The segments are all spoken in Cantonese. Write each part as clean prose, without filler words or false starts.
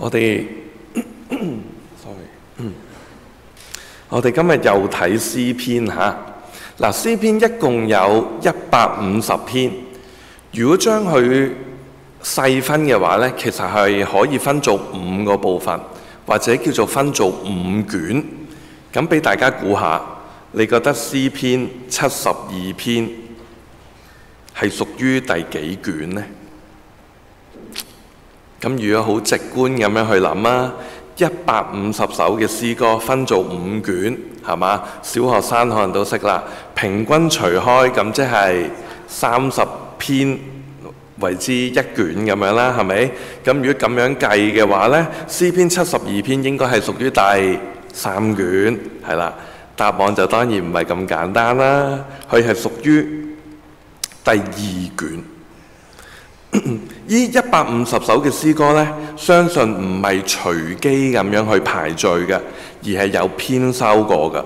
我哋今日又睇詩篇嚇。嗱，詩篇一共有150篇。如果將佢細分嘅話呢，其實係可以分做5個部分，或者叫做分做5卷。咁俾大家估下，你覺得詩篇72篇係屬於第幾卷呢？咁如果好直觀咁樣去諗啊，150首嘅詩歌分做5卷，係嘛？小學生可能都識啦。平均除開，咁即係30篇為之1卷咁樣啦，係咪？咁如果咁樣計嘅話呢，詩篇72篇應該係屬於第3卷，係啦。答案就當然唔係咁簡單啦，佢係屬於第2卷。呢150首嘅詩歌呢，相信唔係隨機咁樣去排序嘅，而係有編修過嘅。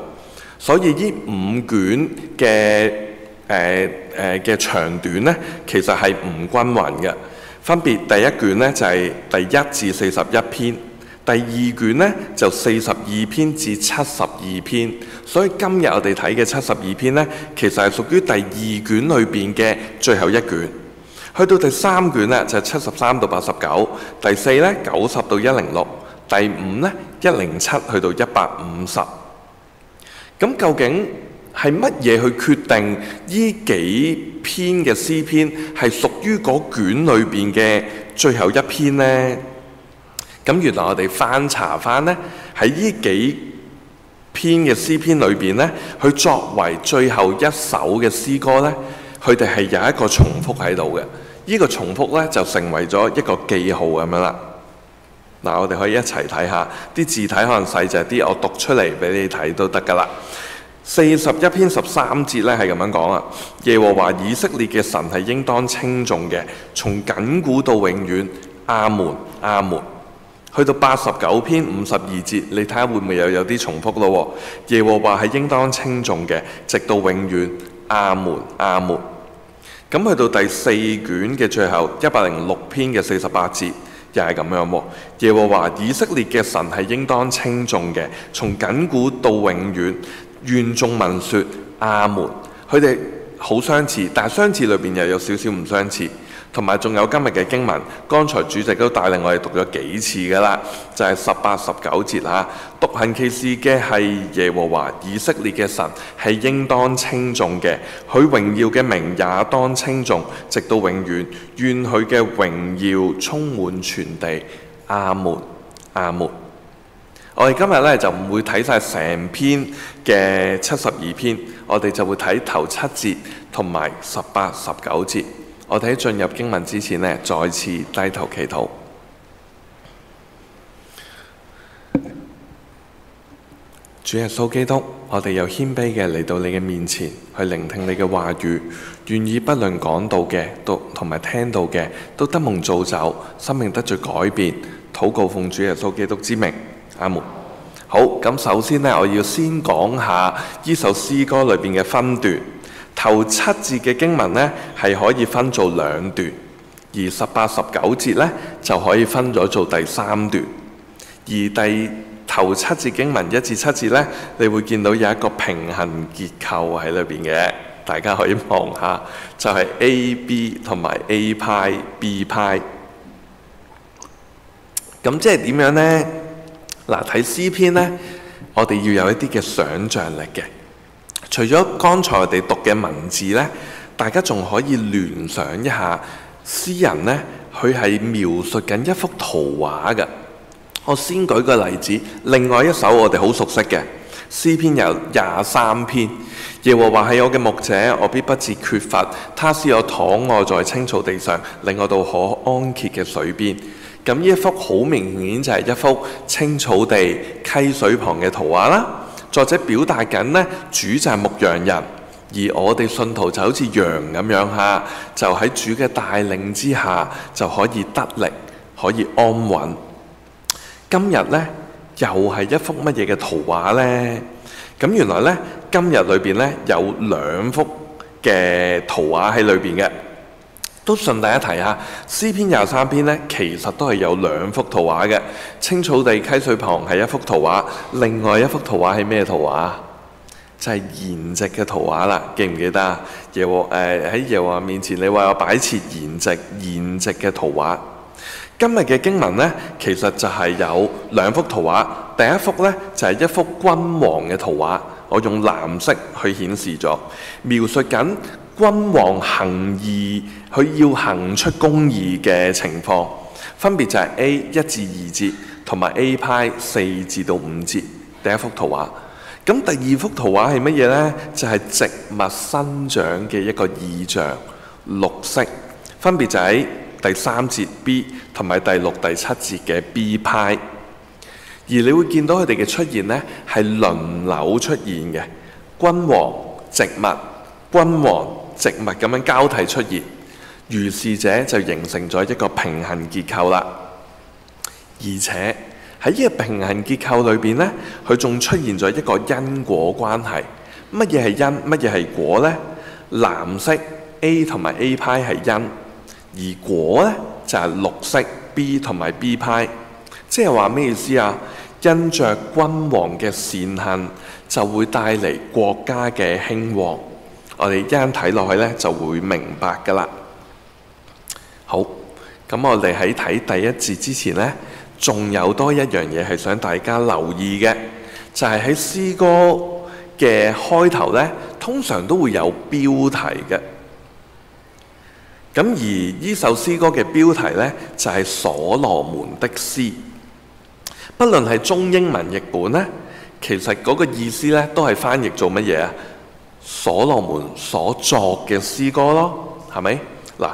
所以呢5卷嘅長短呢，其實係唔均勻嘅。分別第一卷呢，就係第1至41篇，第2卷呢，就42篇至72篇。所以今日我哋睇嘅72篇呢，其實係屬於第2卷裏邊嘅最後1卷。去到第3卷呢，就係73到89，第4呢90到106，第5呢107去到150。咁究竟係乜嘢去決定呢幾篇嘅詩篇係屬於嗰卷裏邊嘅最後1篇呢？咁原來我哋翻查翻呢，喺呢幾篇嘅詩篇裏邊呢，佢作為最後1首嘅詩歌呢，佢哋係有一個重複喺度嘅。呢個重複呢，就成為咗一個記號咁樣啦。嗱，我哋可以一齊睇下啲字體，可能細隻啲，我讀出嚟俾你睇都得㗎啦。41篇13節呢係咁樣講啊：耶和華以色列嘅神係應當稱頌嘅，從亙古到永遠。阿門，阿門。去到89篇52節，你睇下會唔會有啲重複咯？耶和華係應當稱頌嘅，直到永遠。阿門，阿門。咁去到第4卷嘅最後106篇嘅48節，又係咁樣喎。耶和華以色列嘅神係應當稱頌嘅，從亙古到永遠。願眾民說阿門。佢哋好相似，但係相似裏邊又有少少唔相似。同埋仲有今日嘅經文，剛才主席都帶領我哋讀咗幾次㗎啦，就係18、19節嚇。獨行其事嘅係耶和華以色列嘅神，係應當稱頌嘅，佢榮耀嘅名也當稱頌，直到永遠。願佢嘅榮耀充滿全地。阿門，阿門。我哋今日咧就唔會睇晒成篇嘅72篇，我哋就會睇頭7節同埋18、19節。我哋喺進入經文之前呢，再次低頭祈禱。主耶穌基督，我哋又謙卑嘅嚟到你嘅面前，去聆聽你嘅話語，願意不論講到嘅都同埋聽到嘅都得蒙造就，生命得著改變。禱告奉主耶穌基督之名，阿門。好，咁首先呢，我要先講下呢首詩歌裏邊嘅分段。頭7節嘅經文呢，係可以分做2段，而18、19節呢，就可以分咗做第3段。而頭7節經文1至7節呢，你會見到有一個平衡結構喺裏邊嘅，大家可以望下，就係 A、B 同埋 A 派、B 派。咁即係點樣呢？嗱，睇詩篇呢，我哋要有一啲嘅想像力嘅。除咗剛才我哋讀嘅文字呢，大家仲可以聯想一下，詩人呢，佢係描述緊一幅圖畫嘅。我先舉個例子，另外一首我哋好熟悉嘅詩篇有23篇。耶和華係我嘅牧者，我必不致缺乏。他使我躺臥在青草地上，領我到可安歇嘅水邊。咁呢一幅好明顯就係一幅青草地溪水旁嘅圖畫啦。作者表達緊呢，主就係牧羊人，而我哋信徒就好似羊咁樣嚇，就喺主嘅帶領之下就可以得力，可以安穩。今日呢，又係一幅乜嘢嘅圖畫呢？咁原來呢，今日裏邊呢，有2幅嘅圖畫喺裏邊嘅。都順帶一提下，詩篇23篇呢，其實都係有2幅圖畫嘅。青草地溪水旁係一幅圖畫，另外一幅圖畫係咩圖畫？就係筵席嘅圖畫啦，記唔記得啊？喺耶和華面前，你話我擺設筵席嘅圖畫。今日嘅經文呢，其實就係有2幅圖畫。第一幅呢，就係一幅君王嘅圖畫，我用藍色去顯示咗，描述緊君王行義，佢要行出公義嘅情況，分別就係 A 1至2節同埋 A 派4至到5節。第一幅圖畫。咁第2幅圖畫係乜嘢呢？就係植物生長嘅一個意象，綠色，分別就喺第3節 B 同埋第6、第7節嘅 B 派。而你會見到佢哋嘅出現呢，係輪流出現嘅，君王、植物、君王、植物咁樣交替出現，如是者就形成咗一個平衡結構啦。而且喺呢個平衡結構裏邊呢，佢仲出現咗一個因果關係。乜嘢係因？乜嘢係果呢？藍色 A 同埋 A 派係因，而果呢就係綠色 B 同埋 B 派。即係話咩意思啊？因着君王嘅善行，就會帶嚟國家嘅興旺。我哋一陣睇落去呢，就會明白㗎啦。好，咁我哋喺睇第1節之前呢，仲有多一樣嘢係想大家留意嘅，就係喺詩歌嘅開頭呢，通常都會有標題嘅。咁而呢首詩歌嘅標題呢，就係所羅門的詩。不論係中英文譯本呢，其實嗰個意思呢，都係翻譯做乜嘢啊？所羅門所作嘅詩歌咯，係咪？嗱，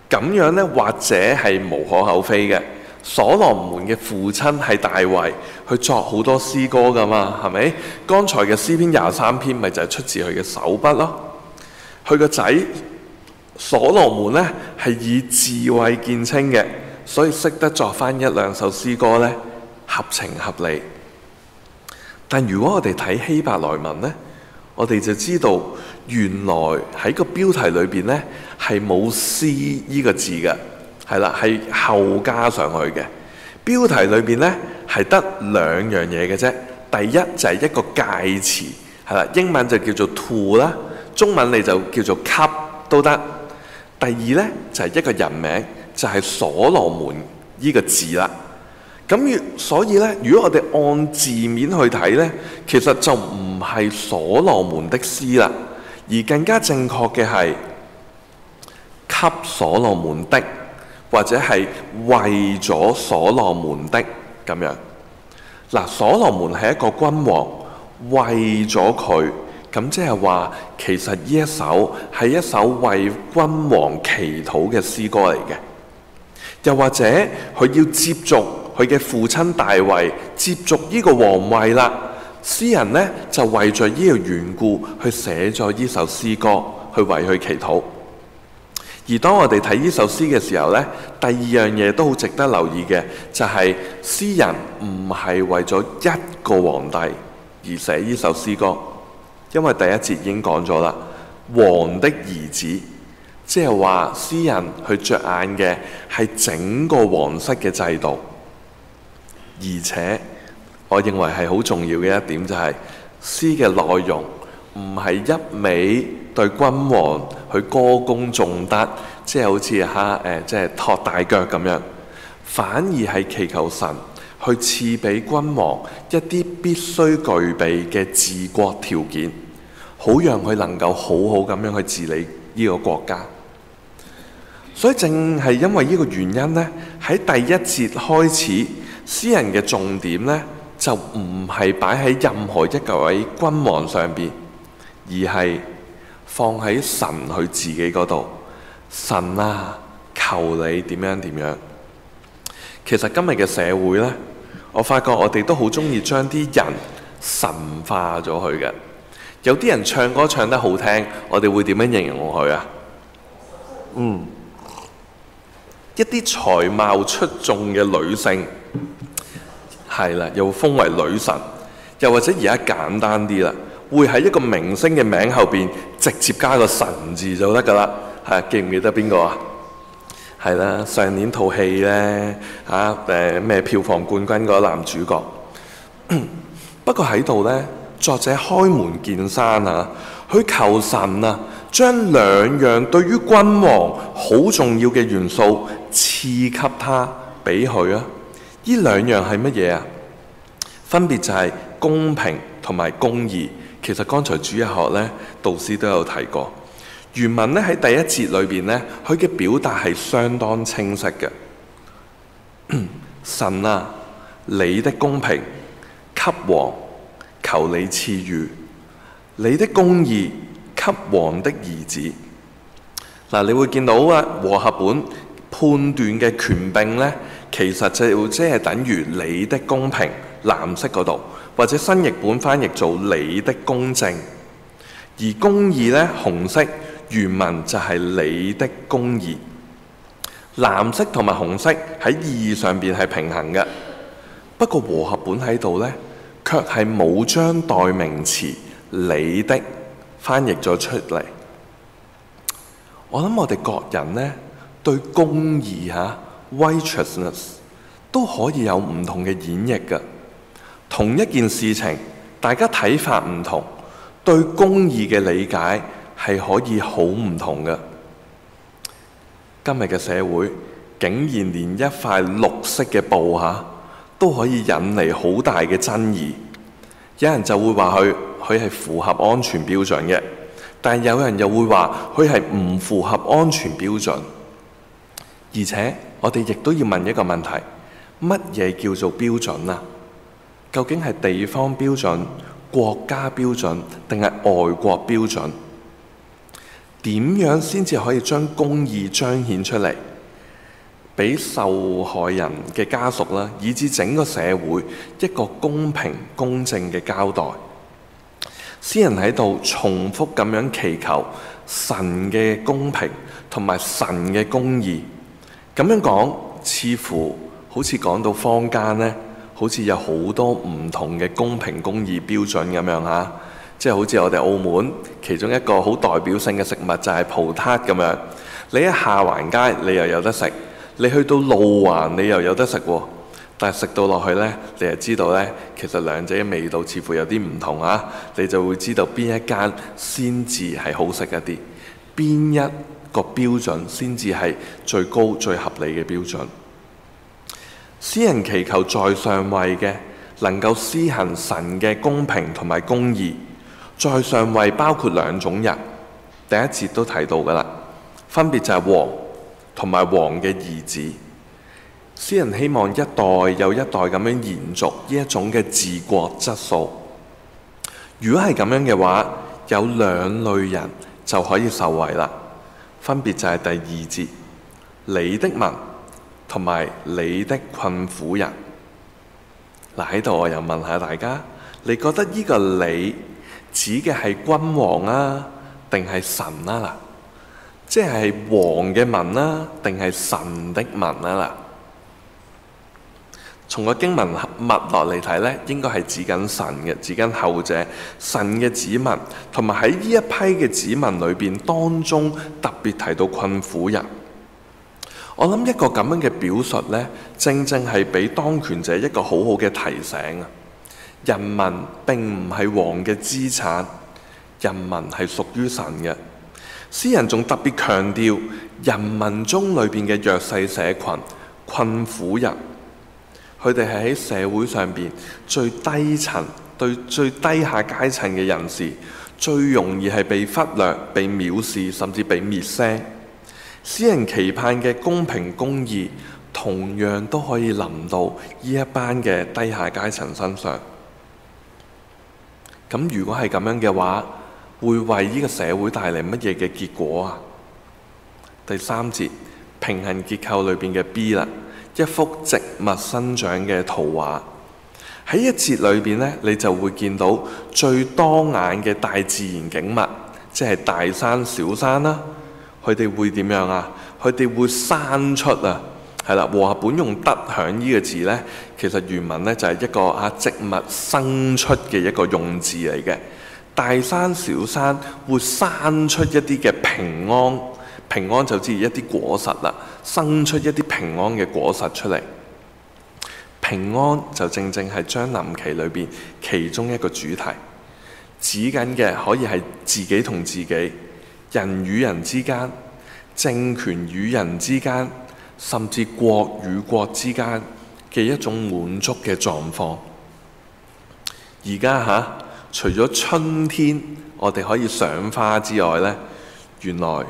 咁樣呢，或者係無可厚非嘅。所羅門嘅父親係大衛，去作好多詩歌噶嘛，係咪？剛才嘅詩篇23篇咪就係出自佢嘅手筆咯。佢個仔所羅門呢，係以智慧見稱嘅，所以識得作翻1、2首詩歌呢，合情合理。但如果我哋睇希伯來文呢，我哋就知道原來喺個標題裏邊呢，係冇詩呢個字嘅，係啦，係後加上去嘅。標題裏邊呢，係得2樣嘢嘅啫。第一就係一個介詞，係啦，英文就叫做 to 啦，中文你就叫做給都得。第二呢，就係一個人名，就係所羅門呢個字啦。咁所以呢，如果我哋按字面去睇呢，其實就唔係所羅門的詩啦，而更加正確嘅係給所羅門的，或者係為咗所羅門的咁樣。嗱，所羅門係一個君王，為咗佢，咁即係話其實呢一首係一首為君王祈禱嘅詩歌嚟嘅。又或者佢要接續佢嘅父親大衛接續呢個皇位啦，詩人呢就為咗呢個緣故去寫咗呢首詩歌，去為佢祈禱。而當我哋睇呢首詩嘅時候呢，第二樣嘢都好值得留意嘅，就係詩人唔係為咗一個皇帝而寫呢首詩歌，因為第1節已經講咗啦，王的兒子。即係話詩人去着眼嘅係整個皇室嘅制度，而且我認為係好重要嘅一點就係詩嘅內容唔係一味對君王去歌功頌德，即係好似即係托大腳咁樣，反而係祈求神去賜俾君王一啲必須具備嘅治國條件，好讓佢能夠好好咁樣去治理呢個國家。所以正係因為呢個原因呢，喺第1節開始，詩人嘅重點呢，就唔係擺喺任何一位君王上邊，而係放喺神佢自己嗰度。神啊，求你點樣點樣。其實今日嘅社會呢，我發覺我哋都好中意將啲人神化咗佢嘅。有啲人唱歌唱得好聽，我哋會點樣形容佢啊？一啲才貌出眾嘅女性，係啦，又封為女神，又或者而家簡單啲啦，會喺一個明星嘅名後邊直接加個神字就得㗎啦。係記唔記得邊個啊？係啦，上年套戲呢，咩票房冠軍嗰個男主角。不過喺度呢，作者開門見山啊，去求神啊，將兩樣對於君王好重要嘅元素賜給他，俾佢啊。呢兩樣係乜嘢啊？分別就係公平同埋公義。其實剛才主日學呢，導師都有提過。原文咧喺第一節裏邊咧，佢嘅表達係相當清晰嘅。神啊，你的公平給王，求你賜予；你的公義給王的兒子。嗱，你會見到啊，和合本判斷嘅權柄咧，其實就即係等於你的公平，藍色嗰度，或者新譯本翻譯做你的公正，而公義咧紅色。原文就係你的公義，藍色同埋紅色喺意義上邊係平衡嘅。不過和合本喺度呢，卻係冇將代名詞你的翻譯咗出嚟。我諗我哋各人呢，對公義righteousness 都可以有唔同嘅演繹嘅。同一件事情，大家睇法唔同，對公義嘅理解係可以好唔同嘅。今日嘅社會竟然連一塊綠色嘅布都可以引嚟好大嘅爭議。有人就會話佢係符合安全標準嘅，但有人又會話佢係唔符合安全標準。而且我哋亦都要問一個問題：乜嘢叫做標準啊？究竟係地方標準、國家標準，定係外國標準？點樣先至可以將公義彰顯出嚟，俾受害人嘅家屬啦，以至整個社會一個公平公正嘅交代？詩人喺度重複咁樣祈求神嘅公平同埋神嘅公義。咁樣講，似乎好似講到坊間呢，好似有好多唔同嘅公平公義標準咁樣嚇。即係好似我哋澳門其中一個好代表性嘅食物就係葡撻咁樣。你喺下環街你又有得食，你去到路環你又有得食喎。但係食到落去呢，你就知道呢，其實兩者嘅味道似乎有啲唔同啊。你就會知道邊一間先至係好食一啲，邊一個標準先至係最高最合理嘅標準。詩人祈求在上位嘅能夠施行神嘅公平同埋公義。在上位包括兩種人，第一節都提到㗎啦，分別就係王同埋王嘅兒子。詩人希望一代又一代咁樣延續呢一種嘅治國質素。如果係咁樣嘅話，有兩類人就可以受惠啦。分別就係第二節，你的民同埋你的困苦人。嗱，喺度我又問下大家，你覺得呢個你指嘅係君王啊，定係神啊啦？即係王嘅民啊，定係神的民啊啦？從個經文脈絡嚟睇呢，應該係指緊神嘅，指緊後者，神嘅子民，同埋喺呢一批嘅子民裏邊當中特別提到困苦人。我諗一個咁樣嘅表述呢，正正係俾當權者一個好好嘅提醒啊！人民並唔係王嘅資產，人民係屬於神嘅。詩人仲特別強調人民中裏邊嘅弱勢社群、困苦人，佢哋係喺社會上邊最低層、對最低下階層嘅人士，最容易係被忽略、被藐視，甚至被滅聲。詩人期盼嘅公平公義，同樣都可以臨到呢一班嘅低下階層身上。咁如果係咁樣嘅話，會為呢個社會帶嚟乜嘢嘅結果啊？第三節平衡結構裏邊嘅 B 啦，一幅植物生長嘅圖畫。喺一節裏邊呢，你就會見到最當眼嘅大自然景物，即係大山小山啦。佢哋會點樣啊？佢哋會生出啊！係啦，和合本用得響呢個字呢，其實原文呢就係一個植物生出嘅一個用字嚟嘅。大山小山會生出一啲嘅平安，平安就指一啲果實啦，生出一啲平安嘅果實出嚟。平安就正正係將臨期裏邊其中一個主題，指緊嘅可以係自己同自己、人與人之間、政權與人之間，甚至國與國之間嘅一種滿足嘅狀況。而家除咗春天我哋可以賞花之外呢，原來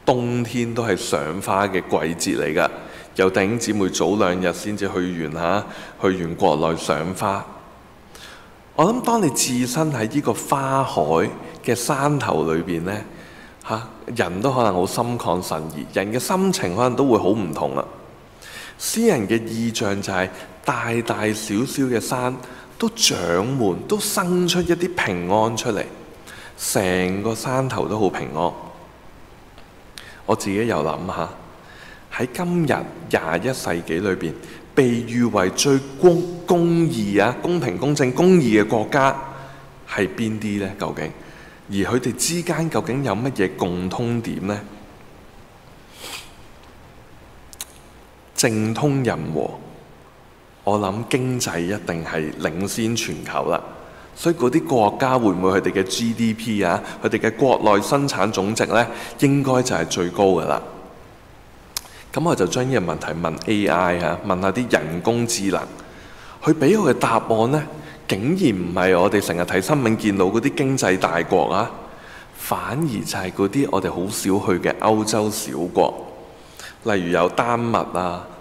冬天都係賞花嘅季節嚟㗎。有弟兄姊妹早2日先至去完國內賞花。我諗當你置身喺呢個花海嘅山頭裏邊呢，人都可能好心曠神怡，人嘅心情可能都會好唔同啦。詩人嘅意象就係大大小小嘅山都長滿，都生出一啲平安出嚟，成個山頭都好平安。我自己又諗下，喺今日21世紀裏邊，被譽為最公義公平公正公義嘅國家係邊啲呢？究竟而佢哋之間究竟有乜嘢共通點呢？政通人和，我諗經濟一定係領先全球啦。所以嗰啲國家會唔會佢哋嘅 GDP 佢哋嘅國內生產總值呢，應該就係最高㗎啦。咁我就將呢個問題問 AI 問下啲人工智能，佢俾我嘅答案呢，竟然唔係我哋成日睇新聞見到嗰啲經濟大國反而就係嗰啲我哋好少去嘅歐洲小國，例如有丹麥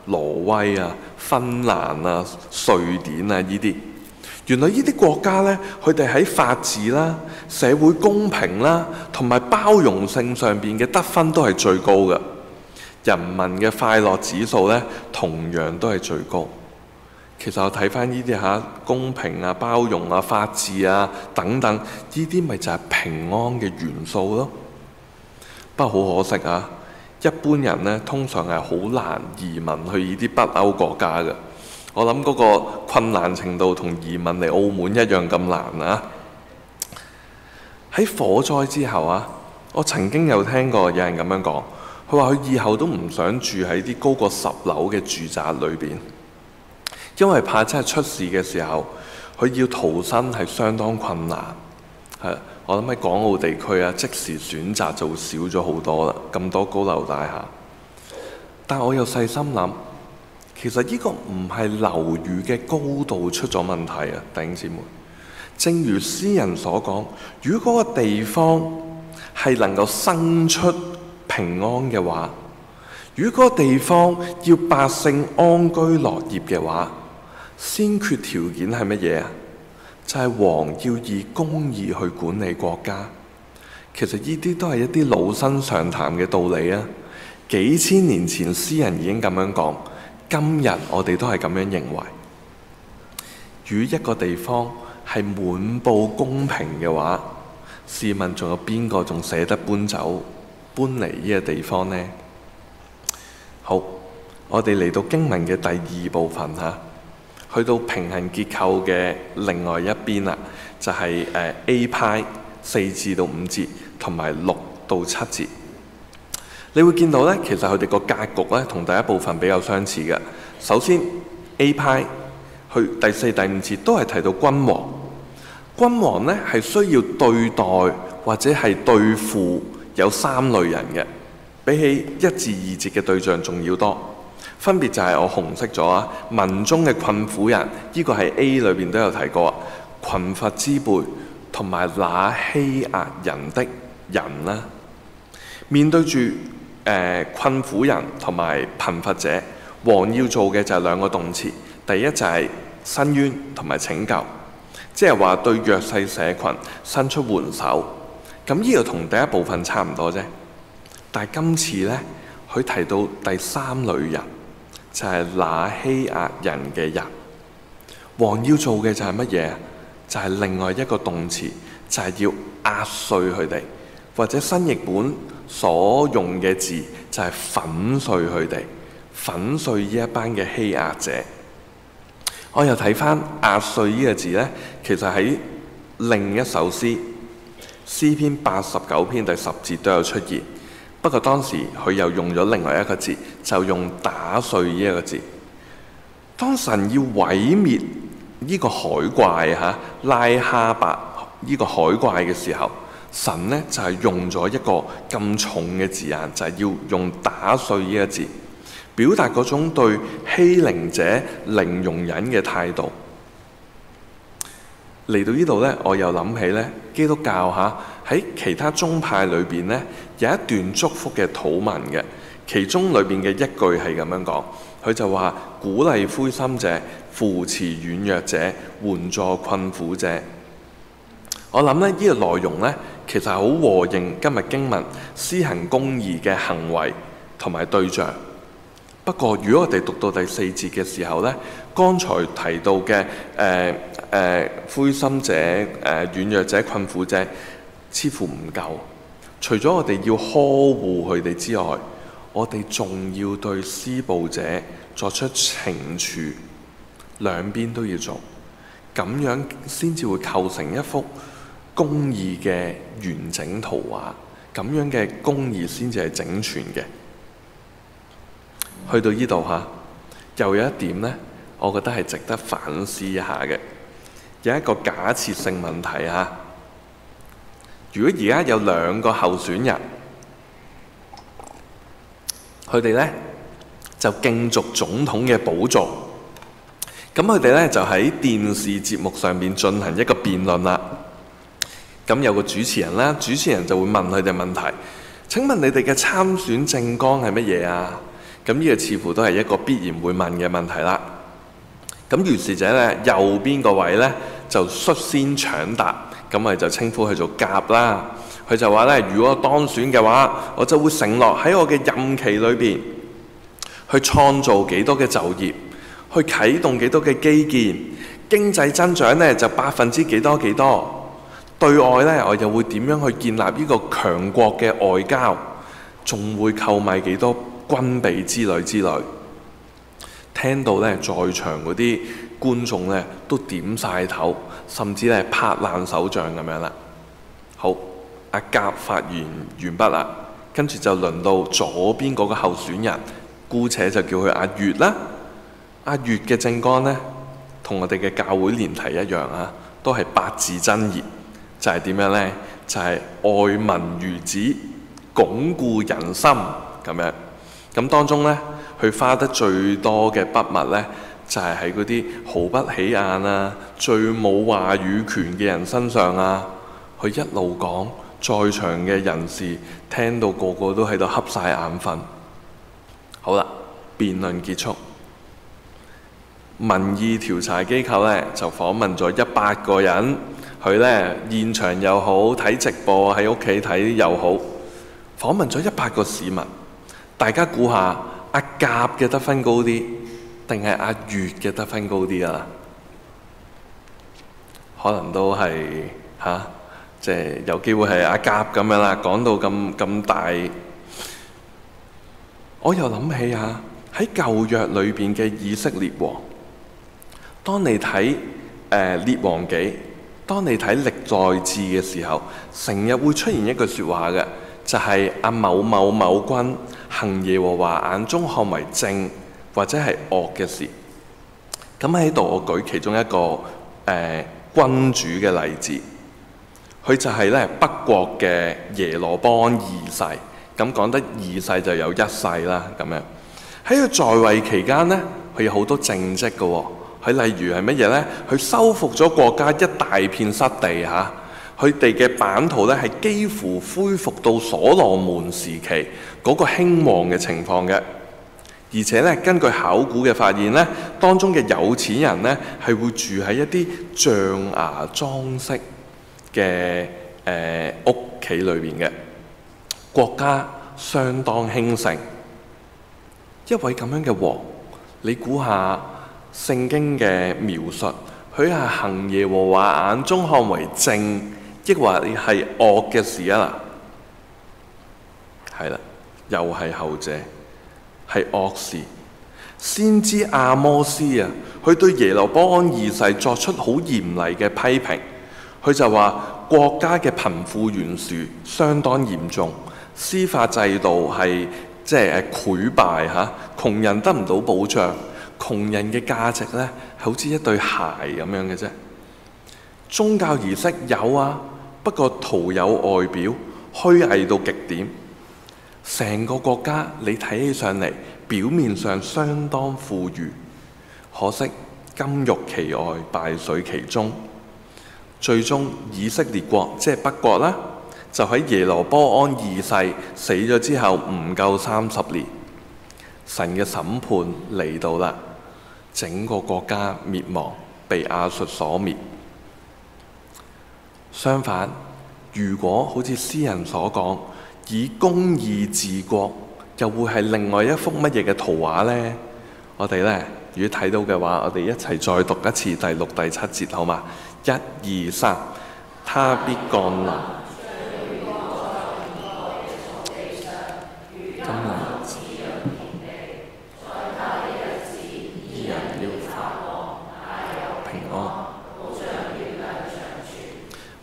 挪威芬蘭瑞典呢啲。原來呢啲國家呢，佢哋喺法治啦、社會公平啦同埋包容性上邊嘅得分都係最高嘅。人民嘅快樂指數呢，同樣都係最高。其實我睇翻呢啲公平包容法治等等，呢啲咪就係平安嘅元素咯。不過好可惜一般人呢，通常係好難移民去呢啲北歐國家嘅。我諗嗰個困難程度同移民嚟澳門一樣咁難喺火災之後我曾經有聽過有人咁樣講，佢話佢以後都唔想住喺啲高過10樓嘅住宅裏邊，因為怕真係出事嘅時候，佢要逃生係相當困難。我諗喺港澳地區即時選擇就會少咗好多啦，咁多高樓大廈。但我又細心諗，其實呢個唔係樓宇嘅高度出咗問題弟兄姊妹。正如詩人所講，如果嗰個地方係能夠生出平安嘅話，如果嗰個地方要百姓安居樂業嘅話，先決條件係乜嘢就係王要以公義去管理國家。其實呢啲都係一啲老生常談嘅道理幾千年前詩人已經咁樣講，今日我哋都係咁樣認為。如一個地方係滿布公平嘅話，試問仲有邊個仲捨得搬嚟呢個地方呢？好，我哋嚟到經文嘅第2部分去到平衡結構嘅另外一邊啦，就係A 派4至到5節同埋6到7節。你會見到呢，其實佢哋個格局呢，同第一部分比較相似嘅。首先 A 派去第4、第5節都係提到君王。君王呢係需要對待或者係對付有3類人嘅，比起1至2節嘅對象仲要多。分別就係我紅色咗民中嘅困苦人，呢個係 A 裏邊都有提過群乏之輩同埋那欺壓人的人啦。面對住困苦人同埋貧乏者，王要做嘅就係2個動詞。第一就係伸冤同埋拯救，即係話對弱勢社群伸出援手。咁呢個同第一部分差唔多啫。但係今次呢，佢提到第3類人，就係那欺壓人嘅人。王要做嘅就係乜嘢？就係另外一個動詞，就係要壓碎佢哋，或者新譯本所用嘅字就係粉碎佢哋，粉碎呢一班嘅欺壓者。我又睇翻壓碎呢個字呢，其實喺另一首詩篇89篇第10節都有出現。不過當時佢又用咗另外一個字，就用打碎呢一個字。當神要毀滅呢個海怪拉哈伯呢個海怪嘅時候，神呢就係用咗一個咁重嘅字眼，就係要用打碎呢個字，表達嗰種對欺凌者零容忍嘅態度。嚟到呢度呢，我又諗起呢基督教喺其他宗派裏邊呢，有一段祝福嘅禱文嘅，其中裏邊嘅一句係咁樣講，佢就話鼓勵灰心者，扶持軟弱者，援助困苦者。我諗呢個內容呢，其實係好和應今日經文施行公義嘅行為同埋對象。不過如果我哋讀到第4節嘅時候呢，剛才提到嘅灰心者、軟弱者、困苦者，似乎唔夠。除咗我哋要呵護佢哋之外，我哋仲要對施暴者作出懲處，兩邊都要做，咁樣先至會構成一幅公義嘅完整圖畫，咁樣嘅公義先至係整全嘅。去到呢度又有一點呢，我覺得係值得反思一下嘅。有一個假設性問題如果而家有2個候選人，佢哋呢就競逐總統嘅寶座，咁佢哋呢就喺電視節目上面進行一個辯論啦。咁有個主持人啦，主持人就會問佢哋問題：請問你哋嘅參選政綱係乜嘢啊？咁呢個似乎都係一個必然會問嘅問題啦。咁於是者呢，右邊個位呢就率先搶答，咁我哋就稱呼佢做甲啦。佢就話呢，如果當選嘅話，我就會承諾喺我嘅任期裏邊去創造幾多嘅就業，去啟動幾多嘅基建，經濟增長呢就%幾多幾多。對外呢，我又會點樣去建立呢個強國嘅外交，仲會購買幾多軍備之類之類。聽到呢，在場嗰啲觀眾呢都點晒頭，甚至呢拍爛手掌咁樣啦。好，阿甲發言完畢啦，跟住就輪到左邊嗰個候選人，姑且就叫佢阿月啦。阿月嘅政綱呢，同我哋嘅教會年題一樣都係8字真言，就係點樣呢？就係愛民如子，鞏固人心咁樣。咁當中呢，佢花得最多嘅筆墨呢，就係喺嗰啲毫不起眼最冇話語權嘅人身上佢一路講，在場嘅人士聽到個個都喺度瞌晒眼瞓。好啦，辯論結束，民意調查機構呢，就訪問咗100個人，佢呢，現場又好，睇直播喺屋企睇又好，訪問咗100個市民。大家估下阿甲嘅得分高啲，定係阿月嘅得分高啲啊？可能都係即係有機會係阿甲咁樣啦。講到咁大，我又諗起喺舊約裏邊嘅以色列王。當你睇列王紀，當你睇歷代志嘅時候，成日會出現一句説話嘅，就係阿某某某君行耶和華眼中看為正或者係惡嘅事。咁喺度我舉其中一個君主嘅例子，佢就係咧北國嘅耶羅波安2世。咁講得2世就有1世啦。咁樣喺佢在位期間呢，佢有好多政績嘅喎。佢例如係乜嘢呢？佢收復咗國家一大片失地佢哋嘅版圖呢係幾乎恢復到所羅門時期嗰個興旺嘅情況嘅。而且呢，根據考古嘅發現呢，當中嘅有錢人呢係會住喺一啲象牙裝飾嘅屋企裏邊嘅。國家相當興盛。一位咁樣嘅王，你估下聖經嘅描述，佢係行耶和華眼中看為正，抑或係惡嘅事啊？係啦，又係後者，係惡事。先知阿摩斯佢對耶羅波安2世作出好嚴厲嘅批評。佢就話國家嘅貧富懸殊相當嚴重，司法制度係即係潰敗嚇，窮人得唔到保障，窮人嘅價值呢，好似一對鞋咁樣嘅啫。宗教儀式有啊，不過徒有外表，虛偽到極點。成個國家你睇起上嚟，表面上相當富裕，可惜金玉其外，敗絮其中。最終以色列國即係北國啦，就喺耶羅波安二世死咗之後唔夠30年，神嘅審判嚟到啦，整個國家滅亡，被亞述所滅。相反，如果好似詩人所講，以公義治國，又會係另外一幅乜嘢嘅圖畫呢？我哋呢，如果睇到嘅話，我哋一齊再讀一次第6、第7節，好嗎？1、2、3，他必降臨。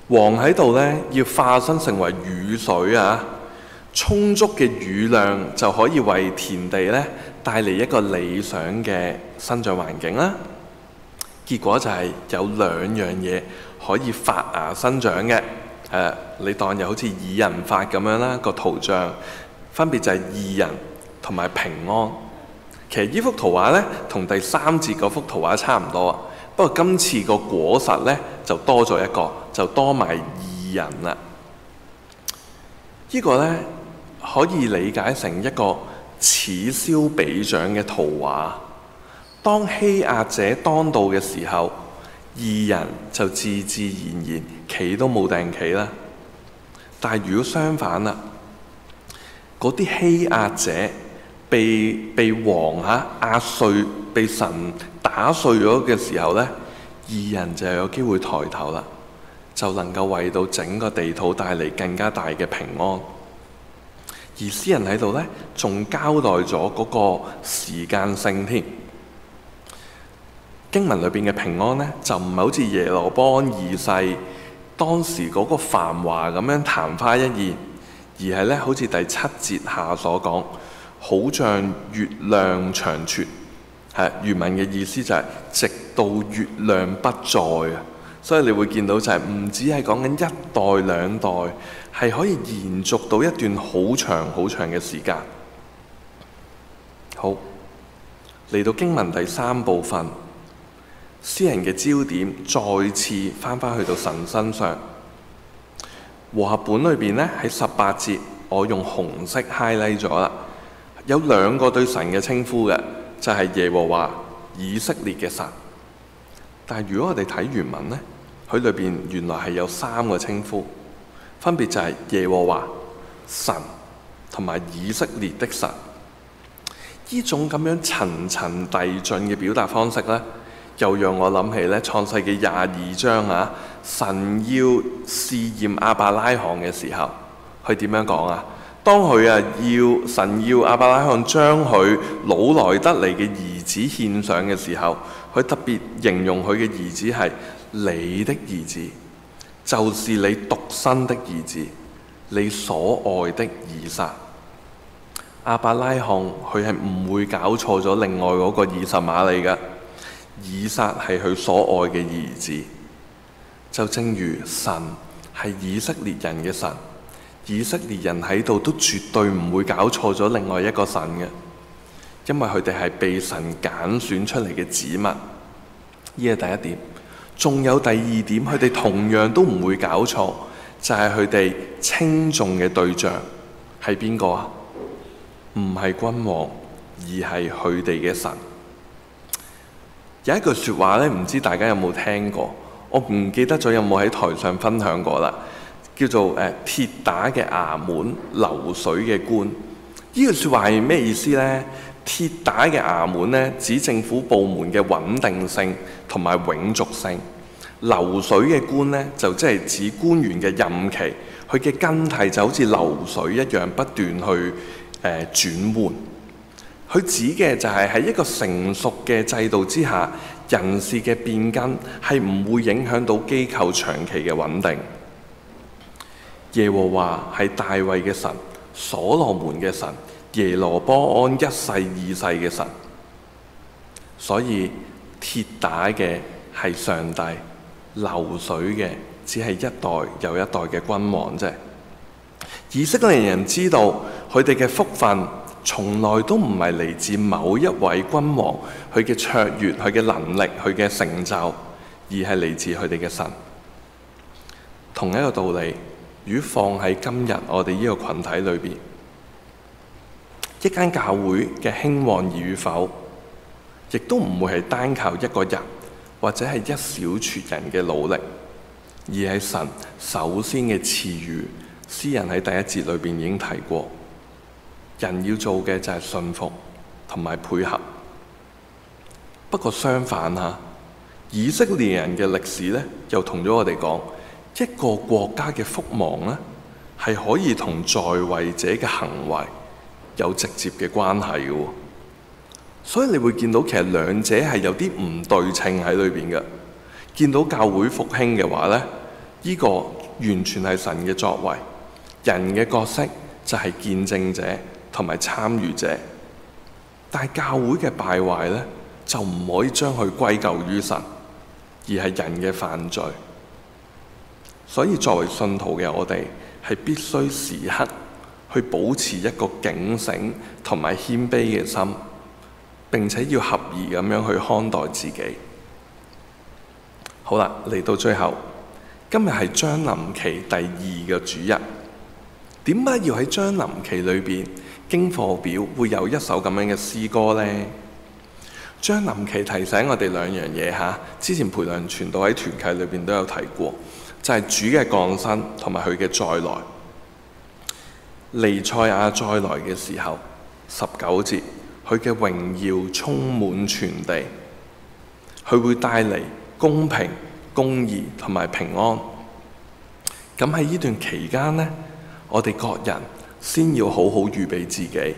王喺度呢，要化身成為雨水啊！充足嘅雨量就可以為田地呢帶嚟一個理想嘅生長環境啦。結果就係有2樣嘢可以發芽生長嘅。你當又好似擬人法咁樣啦，個圖像分別就係義人同埋平安。其實呢幅圖畫呢，同第3節嗰幅圖畫差唔多啊。不過今次個果實呢，就多咗一個，就多埋義人啦。呢個呢，可以理解成一個此消彼長嘅圖畫。當欺壓者當道嘅時候，義人就自自然然企都冇定企啦。但係如果相反啦，嗰啲欺壓者被王壓碎，被神打碎咗嘅時候呢，義人就有機會抬頭啦，就能夠為到整個地土帶嚟更加大嘅平安。而詩人喺度呢，仲交代咗嗰個時間性添。經文裏邊嘅平安呢，就唔係好似耶羅波安二世當時嗰個繁華咁樣曇花一現，而係呢，好似第7節下所講，好像月亮長存。原文嘅意思就係直到月亮不再啊！所以你會見到就係唔止係講緊1代2代，係可以延續到一段好長好長嘅時間。好，嚟到經文第3部分，詩人嘅焦點再次翻去到神身上。和合本裏邊呢，喺18節，我用紅色 highlight 咗啦，有2個對神嘅稱呼嘅。就係耶和華以色列嘅神，但係如果我哋睇原文呢，佢裏邊原來係有3個稱呼，分別就係耶和華神同埋以色列的神。呢種咁樣層層遞進嘅表達方式呢，又讓我諗起咧創世記22章啊，神要試驗亞伯拉罕嘅時候，佢點樣講啊？當佢神要亞伯拉罕將佢老來得嚟嘅兒子獻上嘅時候，佢特別形容佢嘅兒子係你的兒子，就是你獨生的兒子，你所愛的以撒。亞伯拉罕佢係唔會搞錯咗另外嗰個以實瑪利嘅，以撒係佢所愛嘅兒子。就正如神係以色列人嘅神，以色列人喺度都絕對唔會搞錯咗另外一個神嘅，因為佢哋係被神揀選出嚟嘅子民。呢係第一點。仲有第2點，佢哋同樣都唔會搞錯，就係佢哋稱頌嘅對象係邊個啊？唔係君王，而係佢哋嘅神。有一句説話咧，唔知大家有冇聽過？我唔記得咗有冇喺台上分享過啦。叫做鐵打嘅衙門，流水嘅官。呢句説話係咩意思呢？鐵打嘅衙門呢，指政府部門嘅穩定性同埋永續性；流水嘅官呢，就即係指官員嘅任期，佢嘅更替就好似流水一樣不斷去轉換。佢指嘅就係喺一個成熟嘅制度之下，人事嘅變更係唔會影響到機構長期嘅穩定。耶和華係大衛嘅神，所羅門嘅神，耶羅波安一世二世嘅神。所以鐵打嘅係上帝，流水嘅只係一代又一代嘅君王啫。以色列人知道佢哋嘅福分從來都唔係嚟自某一位君王佢嘅卓越、佢嘅能力、佢嘅成就，而係嚟自佢哋嘅神。同一個道理，如果放喺今日我哋呢個群體裏邊，一間教會嘅興旺與否，亦都唔會係單靠一個人或者係一小撮人嘅努力，而係神首先嘅賜予。詩人喺第一節裏邊已經提過，人要做嘅就係信服同埋配合。不過相反下，以色列人嘅歷史呢，又同咗我哋講，一個國家嘅福亡呢，係可以同在位者嘅行為有直接嘅關係嘅。所以你會見到其實兩者係有啲唔對稱喺裏邊嘅。見到教會復興嘅話呢，呢個完全係神嘅作為。人嘅角色就係見證者同埋參與者，但係教會嘅敗壞呢，就唔可以將佢歸咎於神，而係人嘅犯罪。所以作為信徒嘅我哋，係必須時刻去保持一個警醒同埋謙卑嘅心，並且要合宜咁樣去看待自己。好啦，嚟到最後，今日係將臨期第2個主日。點解要喺將臨期裏邊經課表會有一首咁樣嘅詩歌呢？將臨期提醒我哋兩樣嘢嚇，之前培良傳道喺團契裏邊都有提過，就係主嘅降生同埋佢嘅再來。彌賽亞再來嘅時候，19節，佢嘅榮耀充滿全地，佢會帶嚟公平、公義同埋平安。咁喺呢段期間呢，我哋各人先要好好預備自己。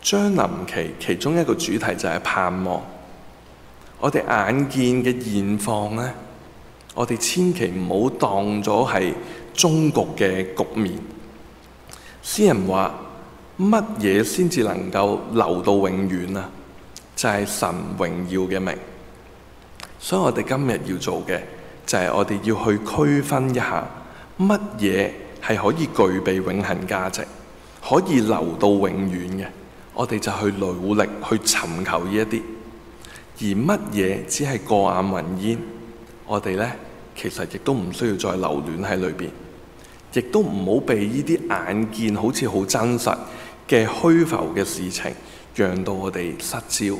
將臨期其中一個主題就係盼望。我哋眼見嘅現況呢，我哋千祈唔好當咗係終局嘅局面。詩人話乜嘢先至能夠留到永遠啊？就係神榮耀嘅名。所以我哋今日要做嘅就係我哋要去區分一下乜嘢係可以具備永恆價值，可以留到永遠嘅，我哋就去努力去尋求呢一啲。而乜嘢只係過眼雲煙，我哋呢其實亦都唔需要再留戀喺裏邊，亦都唔好被呢啲眼見好似好真實嘅虛浮嘅事情讓到我哋失焦。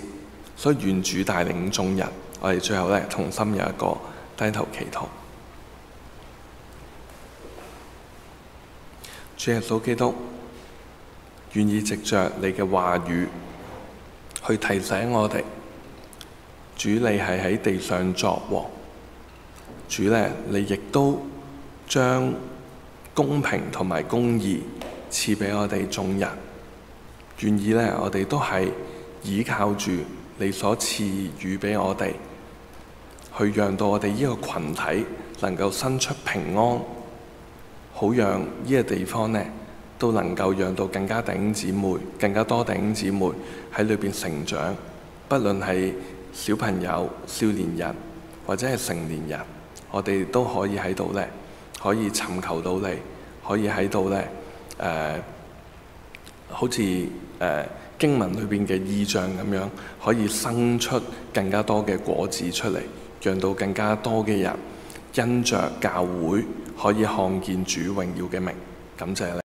所以願主帶領眾人，我哋最後呢同心有一個低頭祈禱。主耶穌基督，願意藉着你嘅話語去提醒我哋，主你係喺地上作王，主呢，你亦都將公平同埋公義賜俾我哋眾人。願意呢，我哋都係依靠住你所賜予俾我哋，去讓到我哋呢個群體能夠生出平安。好讓呢個地方呢，都能夠讓到更加弟兄姊妹、更加多弟兄姊妹喺裏邊成長。不論係小朋友、少年人或者係成年人，我哋都可以喺度呢，可以尋求到你，可以喺度呢，好似經文裏邊嘅意象咁樣，可以生出更加多嘅果子出嚟，讓到更加多嘅人因着教會可以看見主榮耀嘅名。感謝你。